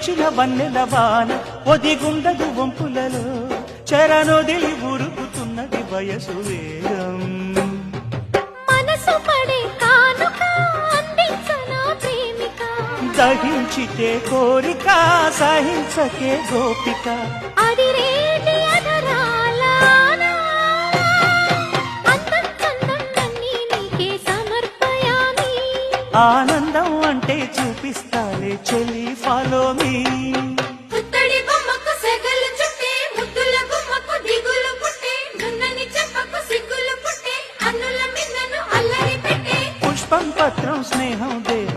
కురిపించిన వన్నెల వాన ఒదిగుండదు వంపులలో చరణొదిలి ఉరుకుతున్నది వయసు వేగం మనసు పడే కానుక అందించనా ప్రేమిక దహించితే కోరిక సహించకే గోపిక అదిరేటి అధరాల అందం చందం అన్నీ నీకే సమర్పయామి ఆనందం అంటే చూపిస్తాలే చెలి ఫాలో మీ పుత్తడి బొమ్మకు సెగలు చుట్టే ముద్దుల బొమ్మకు దిగులు పుట్టే నున్నని చెప్పకు సిగ్గులు పుట్టే అన్నుల మిన్నను అల్లరి పెట్టే పుష్పం పత్రం స్నేహం దేహం